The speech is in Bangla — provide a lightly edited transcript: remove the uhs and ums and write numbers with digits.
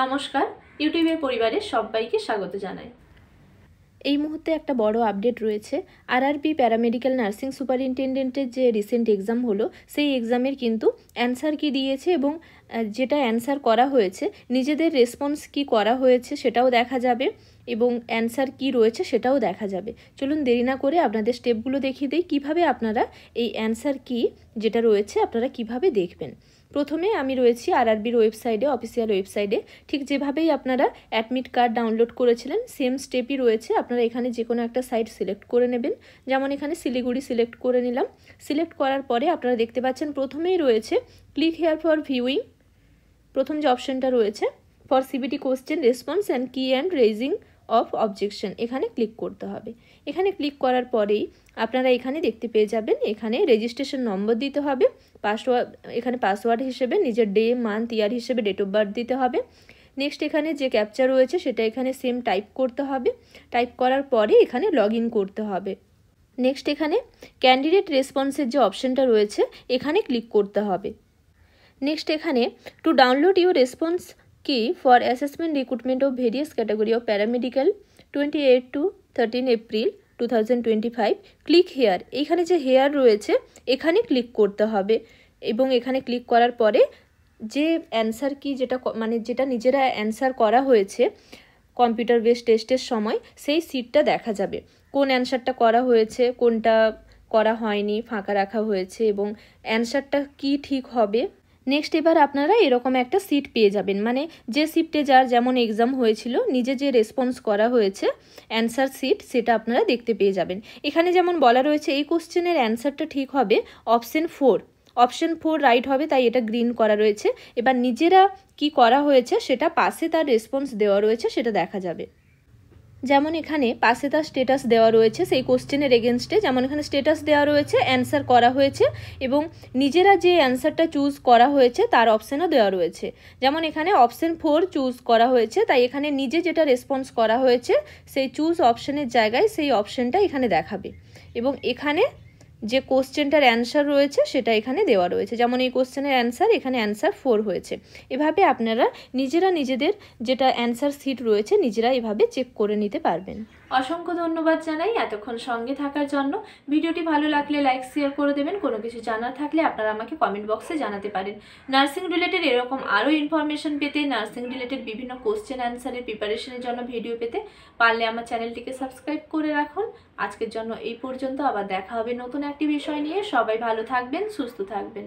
নমস্কার, ইউটিউবের পরিবারের সবাইকে স্বাগত জানাই। এই মুহূর্তে একটা বড় আপডেট রয়েছে। আরআরবি প্যারামেডিক্যাল নার্সিং সুপারিনটেন্ডেন্টের যে রিসেন্ট এক্সাম হলো, সেই এক্সামের কিন্তু অ্যান্সার কি দিয়েছে এবং যেটা অ্যান্সার করা হয়েছে নিজেদের রেসপন্স কি করা হয়েছে সেটাও দেখা যাবে এবং অ্যান্সার কি রয়েছে সেটাও দেখা যাবে। চলুন দেরি না করে আপনাদের স্টেপগুলো দেখিয়ে দিই কীভাবে আপনারা এই অ্যান্সার কি যেটা রয়েছে আপনারা কিভাবে দেখবেন। প্রথমে আমি রয়েছি আরআরবির ওয়েবসাইটে, অফিসিয়াল ওয়েবসাইটে। ঠিক যেভাবেই আপনারা অ্যাডমিট কার্ড ডাউনলোড করেছিলেন সেম স্টেপই রয়েছে। আপনারা এখানে যে কোনো একটা সাইট সিলেক্ট করে নেবেন। যেমন এখানে শিলিগুড়ি সিলেক্ট করে নিলাম। সিলেক্ট করার পরে আপনারা দেখতে পাচ্ছেন প্রথমেই রয়েছে ক্লিক হেয়ার ফর ভিউইং। প্রথম যে অপশনটা রয়েছে for CBT question response and কি অ্যান্ড রেজিং অফ অবজেকশন, এখানে ক্লিক করতে হবে। এখানে ক্লিক করার পরেই আপনারা এখানে দেখতে পেয়ে যাবেন এখানে রেজিস্ট্রেশন নম্বর দিতে হবে, এখানে পাসওয়ার্ড হিসেবে নিজের ডে মান্থ ইয়ার হিসেবে ডেট অফ বার্থ দিতে হবে। নেক্সট এখানে যে ক্যাপচা রয়েছে সেটা এখানে সেম টাইপ করতে হবে। টাইপ করার পরে এখানে লগ ইন করতে হবে। নেক্সট এখানে ক্যান্ডিডেট রেসপন্সের যে অপশনটা রয়েছে এখানে ক্লিক করতে হবে। নেক্সট এখানে টু ডাউনলোড ইউর রেসপন্স কি for assessment recruitment of various category of paramedical 28 to 13 April 2025 click here, এইখানে যে হেয়ার রয়েছে এখানে ক্লিক করতে হবে এবং এখানে ক্লিক করার পরে যে অ্যান্সার কি যেটা নিজেরা অ্যান্সার করা হয়েছে কম্পিউটার বেস টেস্টের সময় সেই সিটটা দেখা যাবে। কোন অ্যান্সারটা করা হয়েছে, কোনটা করা হয়নি, ফাঁকা রাখা হয়েছে এবং অ্যান্সারটা কি ঠিক হবে। নেক্সট এবার আপনারা এরকম একটা সিট পেয়ে যাবেন, মানে যে শিফটে যার যেমন এক্সাম হয়েছিল নিজে যে রেসপন্স করা হয়েছে অ্যান্সার সিট সেটা আপনারা দেখতে পেয়ে যাবেন। এখানে যেমন বলা রয়েছে এই কোশ্চেনের অ্যান্সারটা ঠিক হবে অপশন 4, অপশন 4 রাইট হবে, তাই এটা গ্রিন করা রয়েছে। এবার নিজেরা কি করা হয়েছে সেটা পাশে তার রেসপন্স দেওয়া রয়েছে সেটা দেখা যাবে। যেমন এখানে পাশে তার স্টেটাস দেওয়া রয়েছে সেই কোশ্চেনের এগেনস্টে, যেমন এখানে স্টেটাস দেওয়া রয়েছে অ্যান্সার করা হয়েছে এবং নিজেরা যে অ্যান্সারটা চুজ করা হয়েছে তার অপশানও দেওয়া রয়েছে। যেমন এখানে অপশন 4 চুজ করা হয়েছে, তাই এখানে নিজে যেটা রেসপন্স করা হয়েছে সেই চুজ অপশানের জায়গায় সেই অপশানটা এখানে দেখাবে এবং এখানে যে কোশ্চেনটার অ্যান্সার রয়েছে সেটা এখানে দেওয়া রয়েছে। যেমন এই কোশ্চেনের অ্যান্সার এখানে অ্যান্সার 4 হয়েছে। এভাবে আপনারা নিজেরা নিজেদের যেটা অ্যান্সার সিট রয়েছে নিজেরা এভাবে চেক করে নিতে পারবেন। অসংখ্য ধন্যবাদ জানাই এতক্ষণ সঙ্গে থাকার জন্য। ভিডিওটি ভালো লাগলে লাইক শেয়ার করে দেবেন। কোনো কিছু জানার থাকলে আপনারা আমাকে কমেন্ট বক্সে জানাতে পারেন। নার্সিং রিলেটেড এরকম আরও ইনফরমেশন পেতে, নার্সিং রিলেটেড বিভিন্ন কোশ্চেন অ্যান্সারের প্রিপারেশনের জন্য ভিডিও পেতে পারলে আমার চ্যানেলটিকে সাবস্ক্রাইব করে রাখুন। আজকের জন্য এই পর্যন্ত, আবার দেখা হবে নতুন একটি বিষয় নিয়ে। সবাই ভালো থাকবেন, সুস্থ থাকবেন।